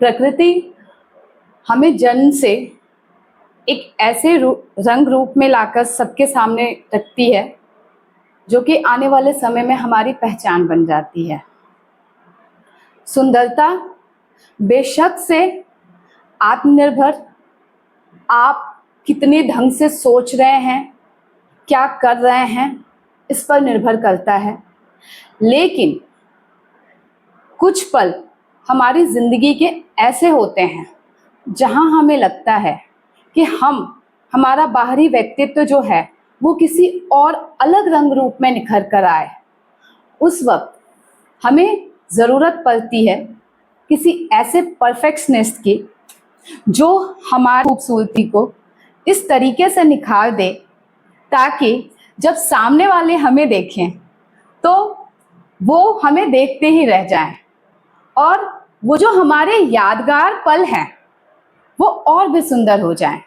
प्रकृति हमें जन्म से एक ऐसे रंग रूप में लाकर सबके सामने रखती है जो कि आने वाले समय में हमारी पहचान बन जाती है। सुंदरता बेशक से आत्मनिर्भर आप कितने ढंग से सोच रहे हैं, क्या कर रहे हैं, इस पर निर्भर करता है। लेकिन कुछ पल हमारी जिंदगी के ऐसे होते हैं जहां हमें लगता है कि हमारा बाहरी व्यक्तित्व जो है वो किसी और अलग रंग रूप में निखर कर आए। उस वक्त हमें ज़रूरत पड़ती है किसी ऐसे परफेक्शनिस्ट की जो हमारी खूबसूरती को इस तरीके से निखार दे ताकि जब सामने वाले हमें देखें तो वो हमें देखते ही रह जाएं और वो जो हमारे यादगार पल हैं वो और भी सुंदर हो जाएं।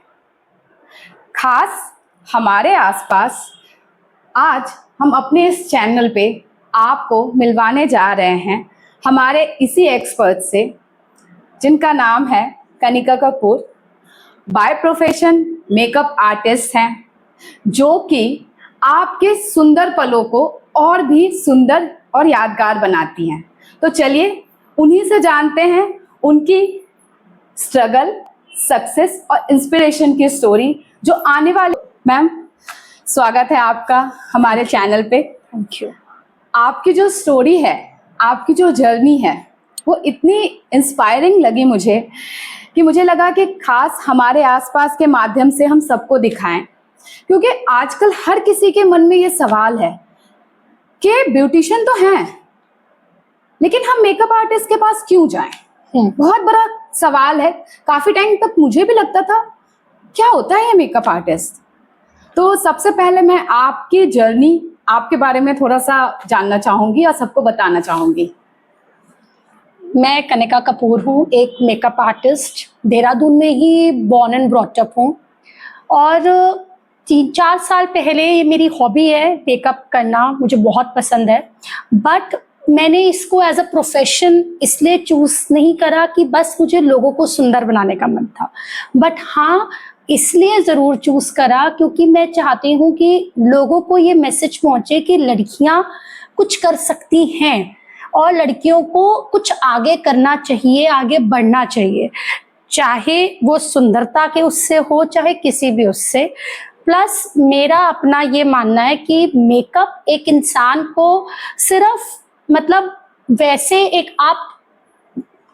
खास हमारे आसपास आज हम अपने इस चैनल पे आपको मिलवाने जा रहे हैं हमारे इसी एक्सपर्ट से जिनका नाम है Kanika Kapoor. By profession makeup artist हैं जो कि आपके सुंदर पलों को और भी सुंदर और यादगार बनाती हैं। तो चलिए उन्हीं से जानते हैं उनकी स्ट्रगल, सक्सेस और इंस्पिरेशन की स्टोरी जो आने वाले। मैम, स्वागत है आपका हमारे चैनल पे। Thank you. आपकी जो स्टोरी है, आपकी जो जर्नी है वो इतनी इंस्पायरिंग लगी मुझे कि मुझे लगा कि खास हमारे आसपास के माध्यम से हम सबको दिखाएं, क्योंकि आजकल हर किसी के मन में ये सवाल है कि ब्यूटिशियन तो हैं लेकिन हम मेकअप आर्टिस्ट के पास क्यों जाएं। बहुत बड़ा सवाल है। काफी टाइम तक मुझे भी लगता था क्या होता है ये मेकअप आर्टिस्ट। तो सबसे पहले मैं आपकी जर्नी, आपके बारे में थोड़ा सा जानना चाहूंगी और सबको बताना चाहूंगी। मैं कनिका कपूर हूँ, एक मेकअप आर्टिस्ट। देहरादून में ही बॉर्न एंड ब्रॉट अप हूँ और 3-4 साल पहले ये मेरी हॉबी है मेकअप करना, मुझे बहुत पसंद है। बट मैंने इसको एज अ प्रोफेशन इसलिए चूज नहीं करा कि बस मुझे लोगों को सुंदर बनाने का मन था, बट हाँ इसलिए ज़रूर चूज करा क्योंकि मैं चाहती हूँ कि लोगों को ये मैसेज पहुँचे कि लड़कियाँ कुछ कर सकती हैं और लड़कियों को कुछ आगे करना चाहिए, आगे बढ़ना चाहिए, चाहे वो सुंदरता के उससे हो चाहे किसी भी उससे। प्लस मेरा अपना ये मानना है कि मेकअप एक इंसान को सिर्फ मतलब वैसे एक आप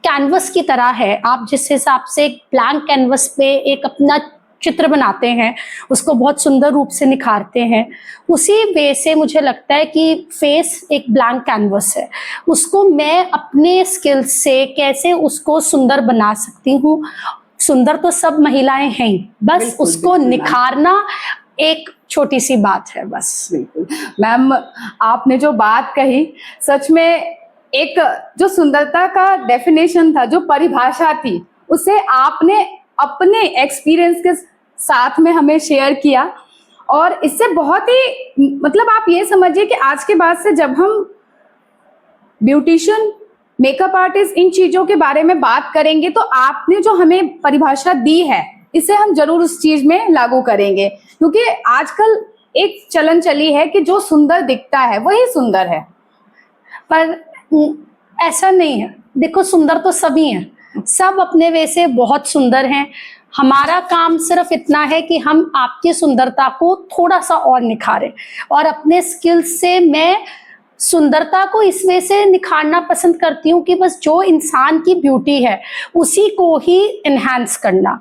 कैनवस की तरह है, आप जिस हिसाब से एक ब्लैंक कैनवस पे एक अपना चित्र बनाते हैं, उसको बहुत सुंदर रूप से निखारते हैं, उसी वे से मुझे लगता है कि फेस एक ब्लैंक कैनवस है, उसको मैं अपने स्किल्स से कैसे उसको सुंदर बना सकती हूँ। सुंदर तो सब महिलाएं हैं ही, बस उसको निखारना एक छोटी सी बात है बस। बिल्कुल मैम, आपने जो बात कही सच में एक जो सुंदरता का डेफिनेशन था, जो परिभाषा थी, उसे आपने अपने एक्सपीरियंस के साथ में हमें शेयर किया और इससे बहुत ही मतलब आप ये समझिए कि आज के बाद से जब हम ब्यूटिशियन, मेकअप आर्टिस्ट इन चीजों के बारे में बात करेंगे तो आपने जो हमें परिभाषा दी है इसे हम जरूर उस चीज में लागू करेंगे, क्योंकि आजकल एक चलन चली है कि जो सुंदर दिखता है वही सुंदर है। पर ऐसा नहीं है, देखो सुंदर तो सभी हैं, सब अपने वे से बहुत सुंदर हैं। हमारा काम सिर्फ इतना है कि हम आपकी सुंदरता को थोड़ा सा और निखारें और अपने स्किल्स से मैं सुंदरता को इस वे से निखारना पसंद करती हूँ कि बस जो इंसान की ब्यूटी है उसी को ही इन्हांस करना।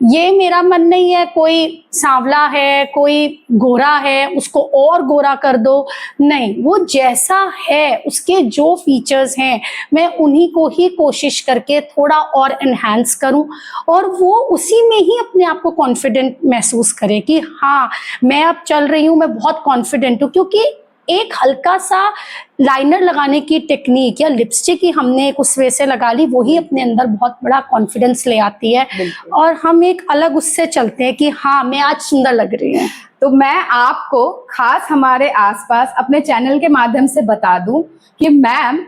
ये मेरा मन नहीं है कोई सांवला है, कोई गोरा है, उसको और गोरा कर दो, नहीं, वो जैसा है उसके जो फीचर्स हैं मैं उन्हीं को ही कोशिश करके थोड़ा और इन्हांस करूं और वो उसी में ही अपने आप को कॉन्फिडेंट महसूस करे कि हाँ मैं अब चल रही हूँ, मैं बहुत कॉन्फिडेंट हूँ। क्योंकि एक हल्का सा लाइनर लगाने की टेक्निक या लिपस्टिक ही हमने एक उस वे से लगा ली, वही अपने अंदर बहुत बड़ा कॉन्फिडेंस ले आती है और हम एक अलग उससे चलते हैं कि हाँ मैं आज सुंदर लग रही हूँ। तो मैं आपको खास हमारे आसपास अपने चैनल के माध्यम से बता दूं कि मैम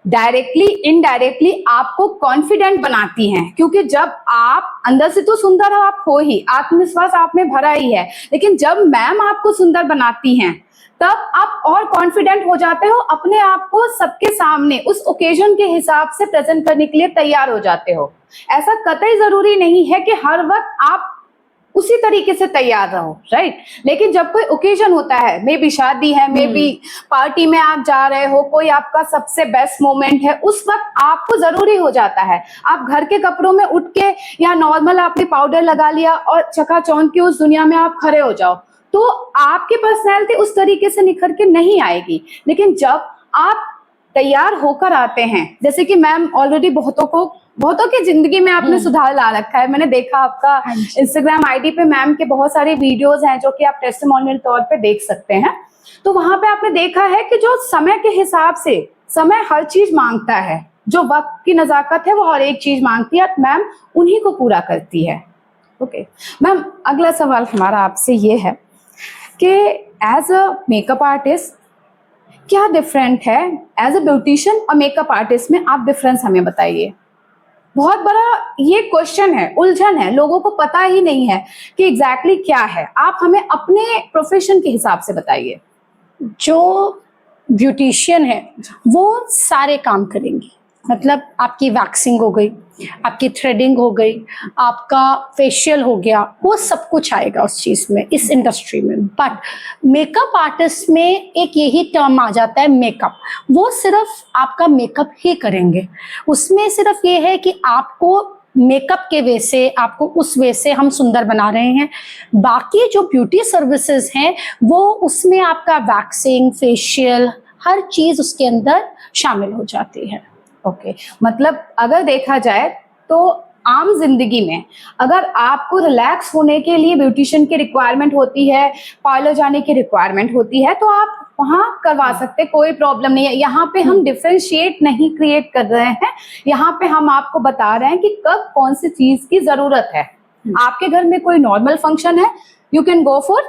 डायरेक्टली इनडायरेक्टली आपको कॉन्फिडेंट बनाती हैं, क्योंकि जब आप अंदर से तो सुंदर आप हो ही, आत्मविश्वास आप में भरा ही है, लेकिन जब मैम आपको सुंदर बनाती हैं तब आप और कॉन्फिडेंट हो जाते हो, अपने आप को सबके सामने उस ओकेजन के हिसाब से प्रेजेंट करने के लिए तैयार हो जाते हो। ऐसा कतई जरूरी नहीं है कि हर वक्त आप उसी तरीके से तैयार रहो, राइट। लेकिन जब कोई ओकेजन होता है, मे बी शादी है, मे बी पार्टी में आप जा रहे हो, कोई आपका सबसे बेस्ट मोमेंट है, उस वक्त आपको जरूरी हो जाता है आप घर के कपड़ों में उठ के या नॉर्मल आपने पाउडर लगा लिया और चकाचौंध की उस दुनिया में आप खड़े हो जाओ, तो आपकी पर्सनैलिटी उस तरीके से निखर के नहीं आएगी। लेकिन जब आप तैयार होकर आते हैं, जैसे कि मैम ऑलरेडी बहुतों की जिंदगी में आपने सुधार ला रखा है। मैंने देखा आपका इंस्टाग्राम आईडी पे मैम के बहुत सारे वीडियोस हैं जो कि आप टेस्टिमोनियल तौर पे देख सकते हैं। तो वहां पे आपने देखा है कि जो समय के हिसाब से, समय हर चीज मांगता है, जो वक्त की नजाकत है वो हर एक चीज मांगती है, मैम उन्हीं को पूरा करती है। ओके मैम, अगला सवाल हमारा आपसे ये है कि एज अ मेकअप आर्टिस्ट क्या डिफरेंट है एज अ ब्यूटिशियन और मेकअप आर्टिस्ट में, आप डिफरेंस हमें बताइए। बहुत बड़ा ये क्वेश्चन है, उलझन है, लोगों को पता ही नहीं है कि एग्जैक्टली क्या है। आप हमें अपने प्रोफेशन के हिसाब से बताइए। जो ब्यूटिशियन है वो सारे काम करेंगी, मतलब आपकी वैक्सिंग हो गई, आपकी थ्रेडिंग हो गई, आपका फेशियल हो गया, वो सब कुछ आएगा उस चीज़ में, इस इंडस्ट्री में। बट मेकअप आर्टिस्ट में एक यही टर्म आ जाता है मेकअप, वो सिर्फ आपका मेकअप ही करेंगे। उसमें सिर्फ ये है कि आपको मेकअप के वे से, आपको उस वे से हम सुंदर बना रहे हैं। बाकी जो ब्यूटी सर्विसेज हैं वो उसमें आपका वैक्सिंग, फेशियल, हर चीज़ उसके अंदर शामिल हो जाती है। ओके मतलब अगर देखा जाए तो आम जिंदगी में अगर आपको रिलैक्स होने के लिए ब्यूटिशियन की रिक्वायरमेंट होती है, पार्लर जाने की रिक्वायरमेंट होती है, तो आप वहाँ करवा सकते, कोई प्रॉब्लम नहीं है। यहाँ पे हम डिफरेंशिएट नहीं क्रिएट कर रहे हैं, यहाँ पे हम आपको बता रहे हैं कि कब कौन सी चीज की जरूरत है। आपके घर में कोई नॉर्मल फंक्शन है, you can go for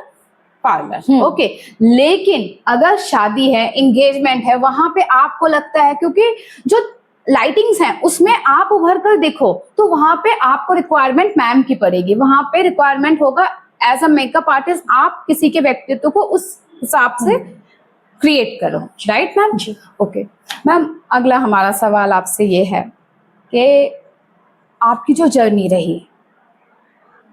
parlour, okay. लेकिन अगर शादी है, एंगेजमेंट है, वहां पे आपको लगता है क्योंकि जो लाइटिंग्स हैं उसमें आप उभर कर देखो, तो वहां पे आपको रिक्वायरमेंट मैम की पड़ेगी, वहां पे रिक्वायरमेंट होगा एज अ मेकअप आर्टिस्ट, आप किसी के व्यक्तित्व को उस हिसाब से क्रिएट करो, राइट मैम जी। ओके मैम, अगला हमारा सवाल आपसे ये है कि आपकी जो जर्नी रही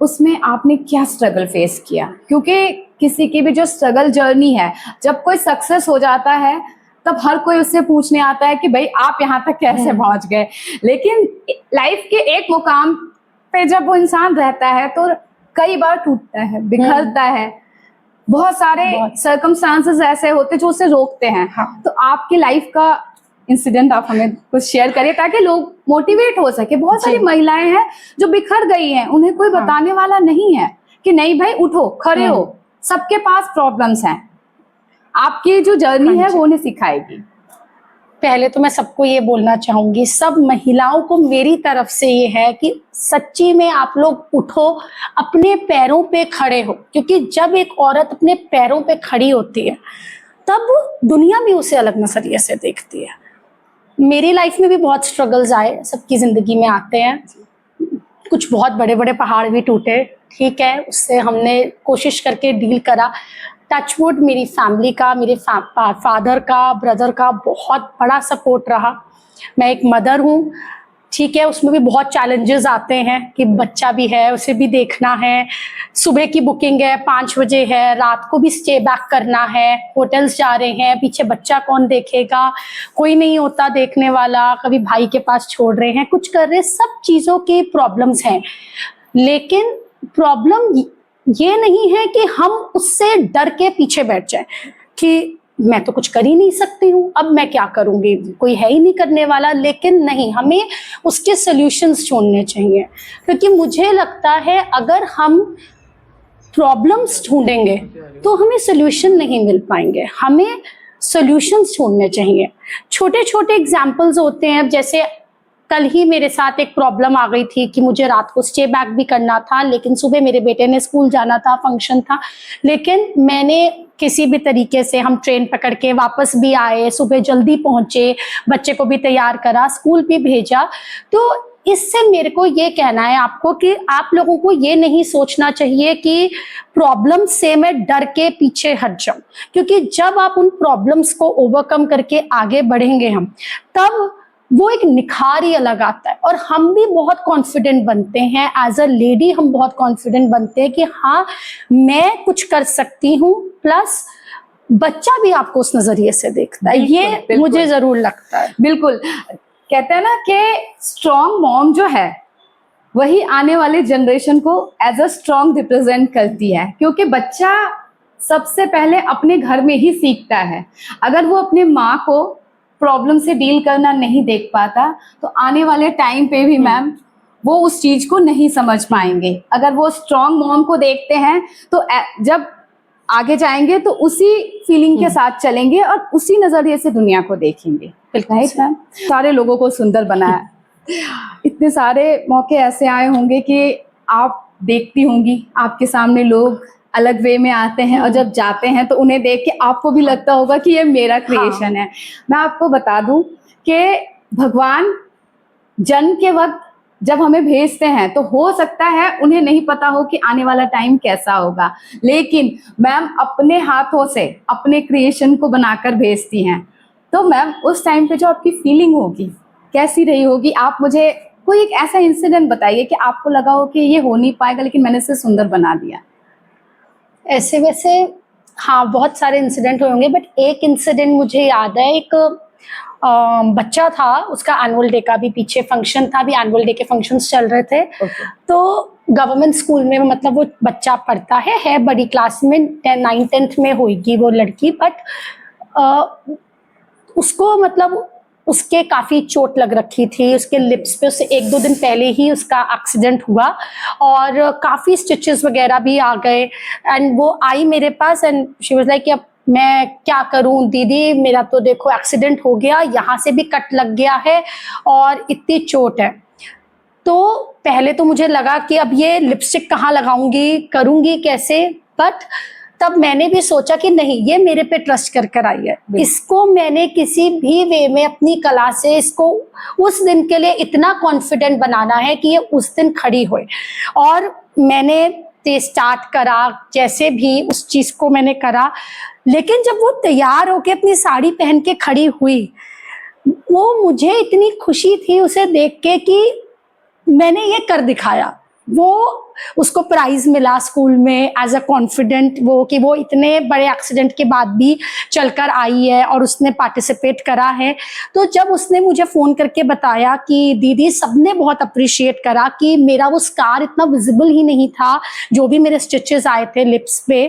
उसमें आपने क्या स्ट्रगल फेस किया, क्योंकि किसी की भी जो स्ट्रगल जर्नी है, जब कोई सक्सेस हो जाता है तब हर कोई उससे पूछने आता है कि भाई आप यहाँ तक कैसे पहुंच गए। लेकिन लाइफ के एक मुकाम पे जब वो इंसान रहता है तो कई बार टूटता है, बिखरता है, बहुत सारे सर्कमस्टांसेस ऐसे होते जो उसे रोकते हैं। तो आपकी लाइफ का इंसिडेंट आप हमें कुछ शेयर करिए ताकि लोग मोटिवेट हो सके। बहुत सारी महिलाएं हैं जो बिखर गई हैं, उन्हें कोई बताने वाला नहीं है कि नहीं भाई उठो, खड़े हो, सबके पास प्रॉब्लम्स हैं। आपकी जो जर्नी है वो उन्हें सिखाएगी। पहले तो मैं सबको ये बोलना चाहूंगी, सब महिलाओं को मेरी तरफ से ये है कि सच्ची में आप लोग उठो, अपने पैरों पे खड़े हो, क्योंकि जब एक औरत अपने पैरों पे खड़ी होती है तब दुनिया भी उसे अलग नजरिए से देखती है। मेरी लाइफ में भी बहुत स्ट्रगल्स आए, सबकी जिंदगी में आते हैं, कुछ बहुत बड़े बड़े पहाड़ भी टूटे, ठीक है, उससे हमने कोशिश करके डील करा। टचवुड मेरी फैमिली का, मेरे फादर का, ब्रदर का बहुत बड़ा सपोर्ट रहा। मैं एक मदर हूँ, ठीक है, उसमें भी बहुत चैलेंजेस आते हैं कि बच्चा भी है, उसे भी देखना है, सुबह की बुकिंग है, 5 बजे है, रात को भी स्टे बैक करना है, होटल्स जा रहे हैं, पीछे बच्चा कौन देखेगा, कोई नहीं होता देखने वाला, कभी भाई के पास छोड़ रहे हैं, कुछ कर रहे हैं, सब चीज़ों की प्रॉब्लम्स हैं। लेकिन प्रॉब्लम ये नहीं है कि हम उससे डर के पीछे बैठ जाए कि मैं तो कुछ कर ही नहीं सकती हूँ, अब मैं क्या करूँगी, कोई है ही नहीं करने वाला। लेकिन नहीं, हमें उसके सॉल्यूशंस ढूंढने चाहिए, क्योंकि मुझे लगता है अगर हम प्रॉब्लम्स ढूंढेंगे तो हमें सॉल्यूशन नहीं मिल पाएंगे, हमें सॉल्यूशंस ढूंढने चाहिए। छोटे छोटे एग्जाम्पल्स होते हैं, जैसे कल ही मेरे साथ एक प्रॉब्लम आ गई थी कि मुझे रात को स्टे बैक भी करना था, लेकिन सुबह मेरे बेटे ने स्कूल जाना था, फंक्शन था, लेकिन मैंने किसी भी तरीके से, हम ट्रेन पकड़ के वापस भी आए, सुबह जल्दी पहुंचे, बच्चे को भी तैयार करा, स्कूल भी भेजा। तो इससे मेरे को ये कहना है आपको कि आप लोगों को ये नहीं सोचना चाहिए कि प्रॉब्लम से मैं डर के पीछे हट जाऊं, क्योंकि जब आप उन प्रॉब्लम्स को ओवरकम करके आगे बढ़ेंगे हम, तब वो एक निखार ही अलग आता है और हम भी बहुत कॉन्फिडेंट बनते हैं। एज अ लेडी हम बहुत कॉन्फिडेंट बनते हैं कि हाँ, मैं कुछ कर सकती हूँ, प्लस बच्चा भी आपको उस नजरिए से देखता है। ये बिल्कुल। मुझे जरूर लगता है। बिल्कुल, कहते हैं ना कि स्ट्रॉन्ग मॉम जो है वही आने वाले जनरेशन को एज अ स्ट्रॉन्ग रिप्रेजेंट करती है, क्योंकि बच्चा सबसे पहले अपने घर में ही सीखता है। अगर वो अपने माँ को प्रॉब्लम से डील करना नहीं देख पाता तो आने वाले टाइम पे भी मैम वो उस चीज को नहीं समझ पाएंगे। अगर वो स्ट्रॉन्ग मॉम को देखते हैं तो जब आगे जाएंगे तो उसी फीलिंग के साथ चलेंगे और उसी नजरिए से दुनिया को देखेंगे। राइट मैम, सारे लोगों को सुंदर बनाया। इतने सारे मौके ऐसे आए होंगे कि आप देखती होंगी, आपके सामने लोग अलग वे में आते हैं और जब जाते हैं तो उन्हें देख के आपको भी लगता होगा कि ये मेरा क्रिएशन है। मैं आपको बता दूं कि भगवान जन्म के वक्त जब हमें भेजते हैं तो हो सकता है उन्हें नहीं पता हो कि आने वाला टाइम कैसा होगा, लेकिन मैम अपने हाथों से अपने क्रिएशन को बनाकर भेजती हैं। तो मैम उस टाइम पे जो आपकी फीलिंग होगी कैसी रही होगी? आप मुझे कोई एक ऐसा इंसिडेंट बताइए कि आपको लगा हो कि ये हो नहीं पाएगा लेकिन मैंने इसे सुंदर बना दिया। ऐसे वैसे हाँ, बहुत सारे इंसिडेंट हुए होंगे, बट एक इंसिडेंट मुझे याद है। एक बच्चा था, उसका एनुअल डे का भी पीछे फंक्शन था, भी एनुअल डे के फंक्शंस चल रहे थे। तो गवर्नमेंट स्कूल में मतलब वो बच्चा पढ़ता है बड़ी क्लास में, 9th-10th में होगी वो लड़की, बट उसको मतलब उसके काफ़ी चोट लग रखी थी उसके लिप्स पे। उससे 1-2 दिन पहले ही उसका एक्सीडेंट हुआ और काफ़ी स्टिचेस वगैरह भी आ गए। एंड वो आई मेरे पास एंड शी वाज लाइक कि अब मैं क्या करूं दीदी, मेरा तो देखो एक्सीडेंट हो गया, यहाँ से भी कट लग गया है और इतनी चोट है। तो पहले तो मुझे लगा कि अब ये लिपस्टिक कहाँ लगाऊंगी, करूंगी कैसे, बट तब मैंने भी सोचा कि नहीं, ये मेरे पे ट्रस्ट कर कर आई है, इसको मैंने किसी भी वे में अपनी कला से इसको उस दिन के लिए इतना कॉन्फिडेंट बनाना है कि ये उस दिन खड़ी होए। और मैंने स्टार्ट करा, जैसे भी उस चीज को मैंने करा, लेकिन जब वो तैयार होके अपनी साड़ी पहन के खड़ी हुई, वो मुझे इतनी खुशी थी उसे देख के कि मैंने ये कर दिखाया। वो उसको प्राइज मिला स्कूल में एज अ कॉन्फिडेंट, वो कि वो इतने बड़े एक्सीडेंट के बाद भी चलकर आई है और उसने पार्टिसिपेट करा है। तो जब उसने मुझे फ़ोन करके बताया कि दीदी, सबने बहुत अप्रिशिएट करा कि मेरा वो स्कार इतना विजिबल ही नहीं था, जो भी मेरे स्टिचेस आए थे लिप्स पे,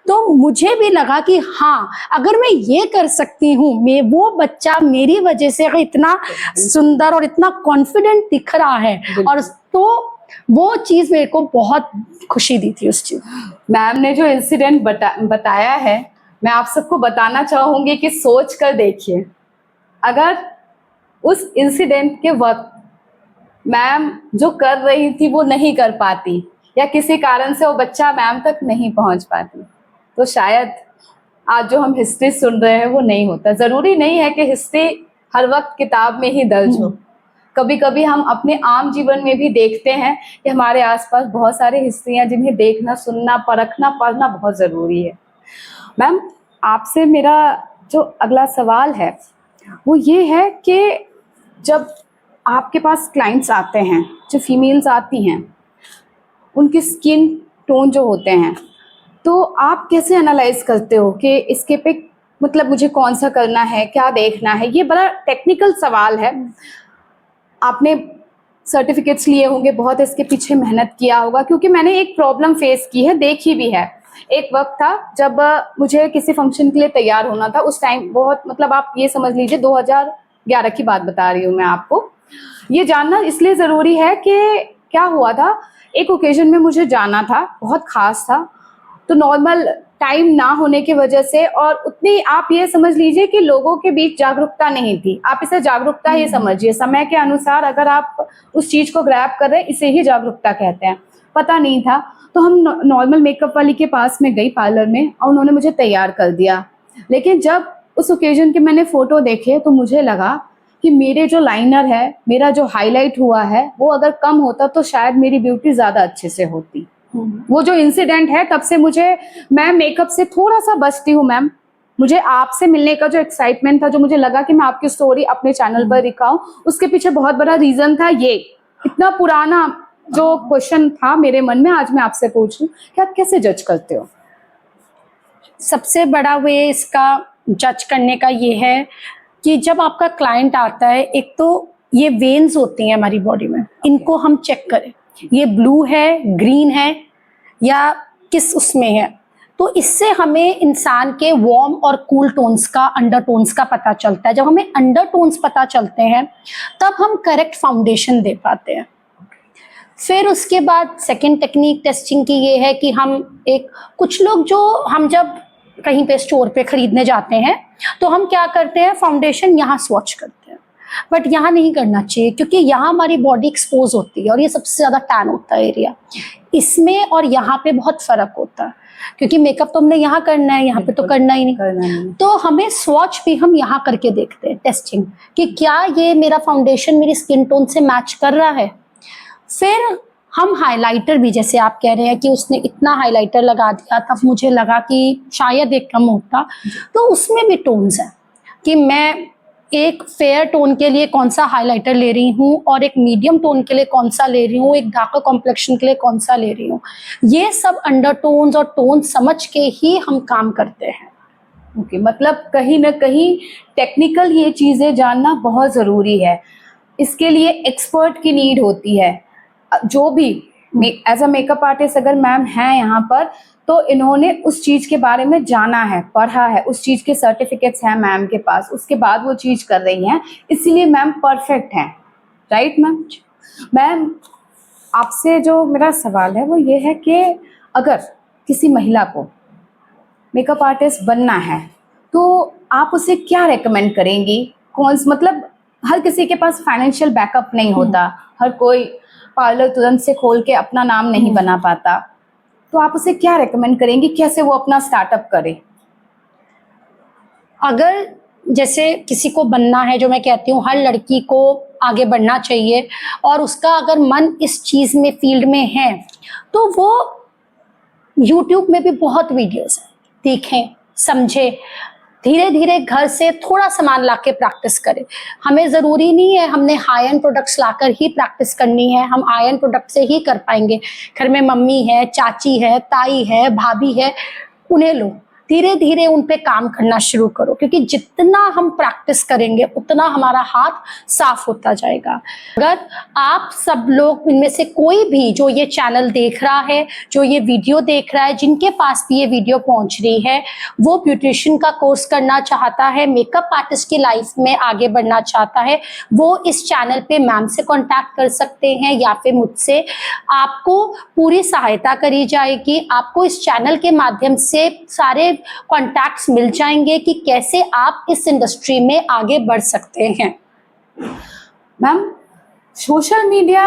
तो मुझे भी लगा कि हाँ, अगर मैं ये कर सकती हूँ, मैं वो बच्चा मेरी वजह से अगर इतना सुंदर और इतना कॉन्फिडेंट दिख रहा है, और तो वो चीज़ मेरे को बहुत खुशी दी थी उस चीज़। मैम ने जो इंसिडेंट बताया है, मैं आप सबको बताना चाहूंगी कि सोच कर देखिए, अगर उस इंसिडेंट के वक्त मैम जो कर रही थी वो नहीं कर पाती या किसी कारण से वो बच्चा मैम तक नहीं पहुंच पाती, तो शायद आज जो हम हिस्ट्री सुन रहे हैं वो नहीं होता। जरूरी नहीं है कि हिस्ट्री हर वक्त किताब में ही दर्ज हो, कभी कभी हम अपने आम जीवन में भी देखते हैं कि हमारे आसपास बहुत सारे हिस्ट्रियां जिन्हें देखना, सुनना, परखना, पढ़ना बहुत ज़रूरी है। मैम, आपसे मेरा जो अगला सवाल है वो ये है कि जब आपके पास क्लाइंट्स आते हैं, जो फीमेल्स आती हैं, उनकी स्किन टोन जो होते हैं, तो आप कैसे एनालाइज करते हो कि इसके पे मतलब मुझे कौन सा करना है, क्या देखना है? ये बड़ा टेक्निकल सवाल है। आपने सर्टिफिकेट्स लिए होंगे, बहुत इसके पीछे मेहनत किया होगा, क्योंकि मैंने एक प्रॉब्लम फेस की है, देखी भी है। एक वक्त था जब मुझे किसी फंक्शन के लिए तैयार होना था, उस टाइम बहुत मतलब आप ये समझ लीजिए 2011 की बात बता रही हूँ मैं आपको। ये जानना इसलिए ज़रूरी है कि क्या हुआ था, एक ओकेजन में मुझे जाना था, बहुत ख़ास था। तो नॉर्मल टाइम ना होने की वजह से, और उतनी आप ये समझ लीजिए कि लोगों के बीच जागरूकता नहीं थी। आप इसे जागरूकता ही समझिए, समय के अनुसार अगर आप उस चीज को ग्रैब कर रहे हैं, इसे ही जागरूकता कहते हैं। पता नहीं था, तो हम नॉर्मल मेकअप वाली के पास में गई पार्लर में, और उन्होंने मुझे तैयार कर दिया। लेकिन जब उस ओकेजन के मैंने फोटो देखे तो मुझे लगा कि मेरे जो लाइनर है, मेरा जो हाईलाइट हुआ है, वो अगर कम होता तो शायद मेरी ब्यूटी ज्यादा अच्छे से होती। वो जो इंसिडेंट है, तब से मैं मेकअप से थोड़ा सा बचती हूँ मैम। मुझे आपसे मिलने का जो एक्साइटमेंट था, जो मुझे लगा कि मैं आपकी स्टोरी अपने चैनल पर दिखाऊं, उसके पीछे बहुत बड़ा रीजन था ये। इतना पुराना जो क्वेश्चन था मेरे मन में, आज मैं आपसे पूछूं कि आप कैसे जज करते हो? सबसे बड़ा वे इसका जज करने का ये है कि जब आपका क्लाइंट आता है, एक तो ये वेन्स होती हैं हमारी बॉडी में, इनको हम चेक करें, ये ब्लू है, ग्रीन है या किस उसमें है। तो इससे हमें इंसान के वार्म और कूल टोन्स का, अंडरटोन्स का पता चलता है। जब हमें अंडरटोन्स पता चलते हैं तब हम करेक्ट फाउंडेशन दे पाते हैं। फिर उसके बाद सेकंड टेक्निक टेस्टिंग की ये है कि कुछ लोग हम जब कहीं पे स्टोर पे खरीदने जाते हैं तो हम क्या करते हैं, फाउंडेशन यहाँ स्वॉच करते हैं, बट यहाँ नहीं करना चाहिए, क्योंकि यहाँ हमारी बॉडी एक्सपोज होती है और ये सबसे ज़्यादा टैन होता है एरिया। इसमें और यहाँ पे बहुत फ़र्क होता है, क्योंकि मेकअप तो हमने यहाँ करना है, यहाँ पे तो करना ही नहीं। तो हमें स्वॉच भी हम यहाँ करके देखते हैं टेस्टिंग, कि क्या ये मेरा फाउंडेशन मेरी स्किन टोन से मैच कर रहा है। फिर हम हाइलाइटर भी, जैसे आप कह रहे हैं कि उसने इतना हाइलाइटर लगा दिया, तब मुझे लगा कि शायद एक कम होता, तो उसमें भी टोन्स हैं कि मैं एक फेयर टोन के लिए कौन सा हाइलाइटर ले रही हूँ और एक मीडियम टोन के लिए कौन सा ले रही हूँ, एक डार्कर कॉम्प्लेक्शन के लिए कौन सा ले रही हूँ। ये सब अंडरटोन्स और टोन समझ के ही हम काम करते हैं। ओके, मतलब कहीं ना कहीं टेक्निकल ये चीज़ें जानना बहुत ज़रूरी है। इसके लिए एक्सपर्ट की नीड होती है। जो भी एज अ मेकअप आर्टिस्ट अगर मैम हैं यहाँ पर, तो इन्होंने उस चीज़ के बारे में जाना है, पढ़ा है, उस चीज़ के सर्टिफिकेट्स हैं मैम के पास, उसके बाद वो चीज़ कर रही हैं, इसीलिए मैम परफेक्ट हैं। Right ma'am? मैम, आपसे जो मेरा सवाल है वो ये है कि अगर किसी महिला को मेकअप आर्टिस्ट बनना है तो आप उसे क्या रेकमेंड करेंगी? मतलब हर किसी के पास फाइनेंशियल बैकअप नहीं होता, हर कोई पार्लर तुरंत से खोल के अपना नाम नहीं बना पाता, तो आप उसे क्या रेकमेंड करेंगी, कैसे वो अपना स्टार्टअप करे? अगर जैसे किसी को बनना है, जो मैं कहती हूँ हर लड़की को आगे बढ़ना चाहिए, और उसका अगर मन इस चीज़ में, फील्ड में है, तो वो यूट्यूब में भी बहुत वीडियोस हैं, देखें, समझें, धीरे धीरे घर से थोड़ा सामान लाके प्रैक्टिस करें। हमें ज़रूरी नहीं है हमने high and products locker he practice करनी है, हम हाई एंड प्रोडक्ट से ही कर पाएंगे। घर में मम्मी है, चाची है, ताई है, भाभी है, उन्हें लो, धीरे धीरे उन पे काम करना शुरू करो, क्योंकि जितना हम प्रैक्टिस करेंगे उतना हमारा हाथ साफ होता जाएगा। अगर आप सब लोग इनमें से कोई भी जो ये चैनल देख रहा है, जो ये वीडियो देख रहा है, जिनके पास भी ये वीडियो पहुंच रही है, वो ब्यूटिशियन का कोर्स करना चाहता है, मेकअप आर्टिस्ट की लाइफ में आगे बढ़ना चाहता है, वो इस चैनल पे मैम से कॉन्टैक्ट कर सकते हैं, या फिर मुझसे। आपको पूरी सहायता करी जाएगी, आपको इस चैनल के माध्यम से सारे कॉन्टैक्ट्स मिल जाएंगे कि कैसे आप इस इंडस्ट्री में आगे बढ़ सकते हैं। मैम, सोशल मीडिया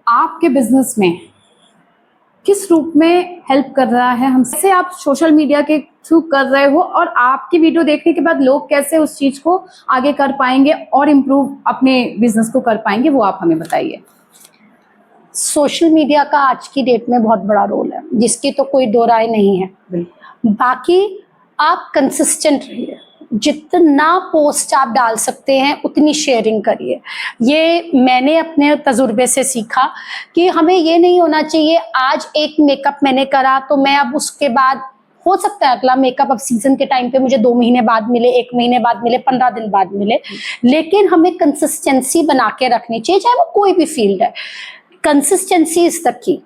आपके बिजनेस में किस रूप में हेल्प कर रहा है? हमसे आप सोशल मीडिया के थ्रू कर रहे हो, और आपकी वीडियो देखने के बाद लोग कैसे उस चीज को आगे कर पाएंगे और इम्प्रूव अपने बिजनेस को कर पाएंगे, वो आप हमें बताइए। सोशल मीडिया का आज की डेट में बहुत बड़ा रोल है, जिसकी तो कोई दो राय नहीं है। बाकी आप कंसिस्टेंट रहिए, जितना पोस्ट आप डाल सकते हैं उतनी शेयरिंग करिए। ये मैंने अपने तजुर्बे से सीखा कि हमें ये नहीं होना चाहिए आज एक मेकअप मैंने करा तो मैं अब उसके बाद, हो सकता है अगला मेकअप अब सीजन के टाइम पे मुझे 2 महीने बाद मिले, 1 महीने बाद मिले, 15 दिन बाद मिले, लेकिन हमें कंसिस्टेंसी बना के रखनी चाहिए, चाहे वो कोई भी फील्ड है। Consistency is the key.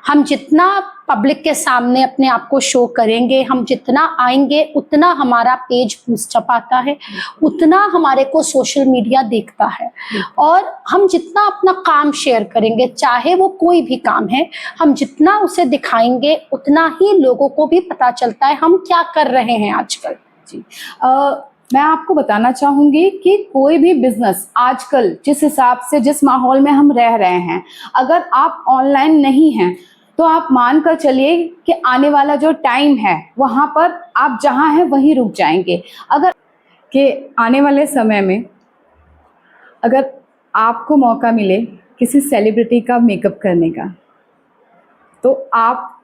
हम जितना पब्लिक के सामने अपने आप को शो करेंगे, हम जितना आएंगे उतना हमारा पेज बूस्टअप आता है, उतना हमारे को सोशल मीडिया देखता है। और हम जितना अपना काम शेयर करेंगे, चाहे वो कोई भी काम है, हम जितना उसे दिखाएंगे उतना ही लोगों को भी पता चलता है हम क्या कर रहे हैं आजकल। जी। मैं आपको बताना चाहूंगी कि कोई भी बिजनेस आजकल जिस हिसाब से, जिस माहौल में हम रह रहे हैं, अगर आप ऑनलाइन नहीं हैं तो आप मान कर चलिए कि आने वाला जो टाइम है वहाँ पर आप जहाँ हैं वहीं रुक जाएंगे। अगर कि आने वाले समय में अगर आपको मौका मिले किसी सेलिब्रिटी का मेकअप करने का, तो आप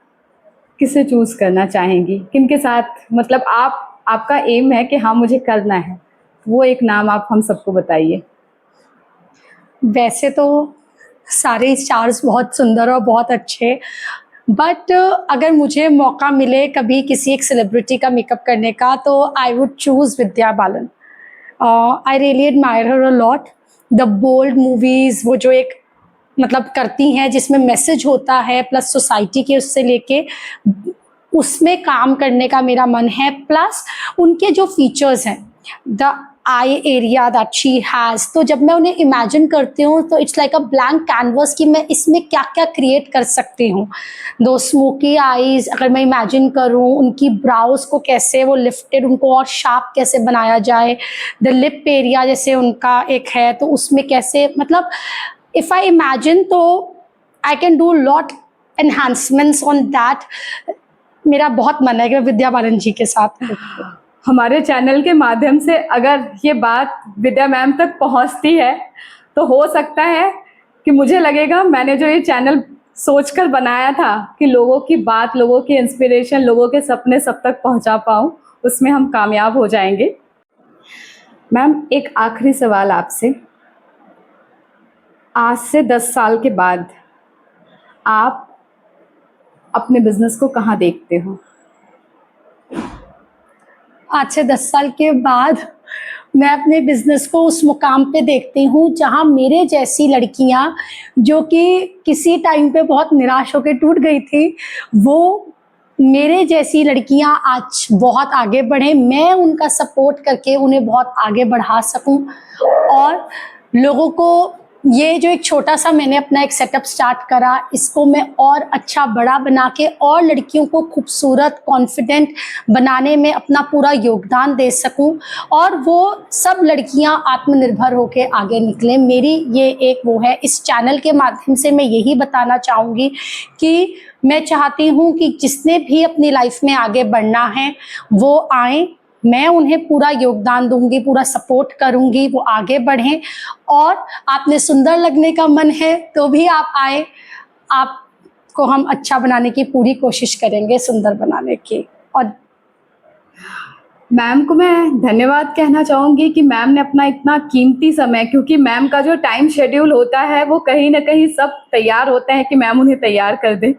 किसे चूज करना चाहेंगी, किनके साथ, मतलब आपका एम है कि हाँ मुझे करना है, वो एक नाम आप हम सबको बताइए। वैसे तो सारे स्टार्स बहुत सुंदर और बहुत अच्छे, बट अगर मुझे मौका मिले कभी किसी एक सेलिब्रिटी का मेकअप करने का, तो I would choose Vidya Balan. I really admire her a lot. The bold movies, वो जो एक मतलब करती हैं जिसमें मैसेज होता है, प्लस सोसाइटी के उससे लेके उसमें काम करने का मेरा मन है। प्लस उनके जो फीचर्स हैं, the eye area that she has, तो जब मैं उन्हें इमेजिन करती हूँ तो it's like a blank canvas कि मैं इसमें क्या क्या क्रिएट कर सकती हूँ। दो स्मोकी आईज अगर मैं इमेजिन करूँ, उनकी ब्राउज को कैसे वो लिफ्टेड, उनको और शार्प कैसे बनाया जाए, द लिप एरिया जैसे उनका एक है तो उसमें कैसे, मतलब इफ़ आई इमेजिन तो I can do lot enhancements on that. मेरा बहुत मन है कि मैं विद्या बालन जी के साथ। हमारे चैनल के माध्यम से अगर ये बात विद्या मैम तक पहुंचती है तो हो सकता है कि मुझे लगेगा मैंने जो ये चैनल सोचकर बनाया था कि लोगों की बात, लोगों की इंस्पिरेशन, लोगों के सपने सब तक पहुंचा पाऊं, उसमें हम कामयाब हो जाएंगे। मैम, एक आखिरी सवाल आपसे। आज से 10 साल के बाद आप अपने बिजनेस को कहाँ देखते हो? आज से 10 साल के बाद मैं अपने बिजनेस को उस मुकाम पे देखती हूँ जहाँ मेरे जैसी लड़कियाँ जो कि किसी टाइम पे बहुत निराश होकर टूट गई थी, वो मेरे जैसी लड़कियाँ आज बहुत आगे बढ़े, मैं उनका सपोर्ट करके उन्हें बहुत आगे बढ़ा सकूँ। और लोगों को ये जो एक छोटा सा मैंने अपना एक सेटअप स्टार्ट करा, इसको मैं और अच्छा बड़ा बना के और लड़कियों को खूबसूरत कॉन्फिडेंट बनाने में अपना पूरा योगदान दे सकूं और वो सब लड़कियां आत्मनिर्भर होकर आगे निकलें। मेरी ये एक वो है। इस चैनल के माध्यम से मैं यही बताना चाहूँगी कि मैं चाहती हूँ कि जिसने भी अपनी लाइफ में आगे बढ़ना है वो आए, मैं उन्हें पूरा योगदान दूंगी, पूरा सपोर्ट करूंगी, वो आगे बढ़ें। और आपने सुंदर लगने का मन है तो भी आप आए, आपको हम अच्छा बनाने की पूरी कोशिश करेंगे, सुंदर बनाने की। और मैम को मैं धन्यवाद कहना चाहूँगी कि मैम ने अपना इतना कीमती समय, क्योंकि मैम का जो टाइम शेड्यूल होता है वो कहीं ना कहीं सब तैयार होते हैं कि मैम उन्हें तैयार कर दें,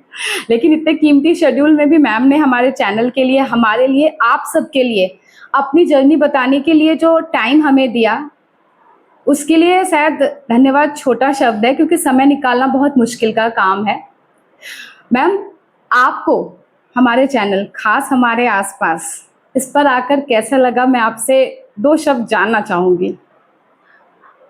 लेकिन इतने कीमती शेड्यूल में भी मैम ने हमारे चैनल के लिए, हमारे लिए, आप सबके लिए अपनी जर्नी बताने के लिए जो टाइम हमें दिया, उसके लिए शायद धन्यवाद छोटा शब्द है, क्योंकि समय निकालना बहुत मुश्किल का काम है। मैम, आपको हमारे चैनल, खास हमारे आसपास, इस पर आकर कैसा लगा, मैं आपसे 2 शब्द जानना चाहूँगी।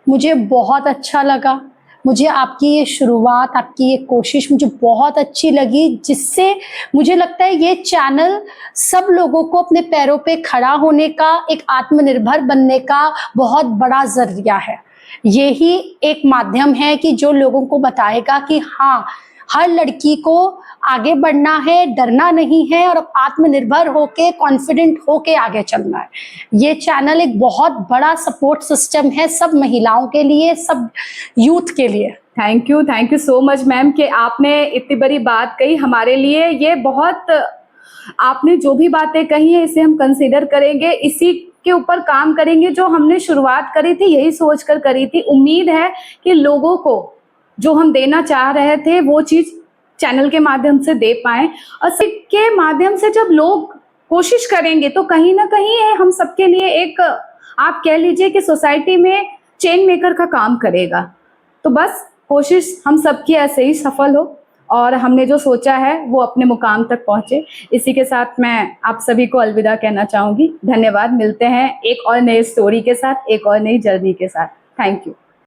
मुझे बहुत अच्छा लगा। मुझे आपकी ये शुरुआत, आपकी ये कोशिश मुझे बहुत अच्छी लगी, जिससे मुझे लगता है ये चैनल सब लोगों को अपने पैरों पे खड़ा होने का, एक आत्मनिर्भर बनने का बहुत बड़ा ज़रिया है। यही एक माध्यम है कि जो लोगों को बताएगा कि हाँ, हर लड़की को आगे बढ़ना है, डरना नहीं है और आत्मनिर्भर होके, कॉन्फिडेंट होके आगे चलना है। ये चैनल एक बहुत बड़ा सपोर्ट सिस्टम है सब महिलाओं के लिए, सब यूथ के लिए। Thank you so much ma'am कि आपने इतनी बड़ी बात कही हमारे लिए। ये बहुत, आपने जो भी बातें कही है इसे हम कंसीडर करेंगे, इसी के ऊपर काम करेंगे। जो हमने शुरुआत करी थी यही सोच कर करी थी। उम्मीद है कि लोगों को जो हम देना चाह रहे थे वो चीज़ चैनल के माध्यम से दे पाएं, और इसके माध्यम से जब लोग कोशिश करेंगे तो कहीं ना कहीं ये हम सबके लिए एक, आप कह लीजिए कि सोसाइटी में चेन मेकर का काम करेगा। तो बस कोशिश हम सबकी ऐसे ही सफल हो। और हमने जो सोचा है वो अपने मुकाम तक पहुंचे। इसी के साथ मैं आप सभी को अलविदा कहना चाहूँगी। धन्यवाद। मिलते हैं एक और नई स्टोरी के साथ, एक और नई जर्नी के साथ। Thank you.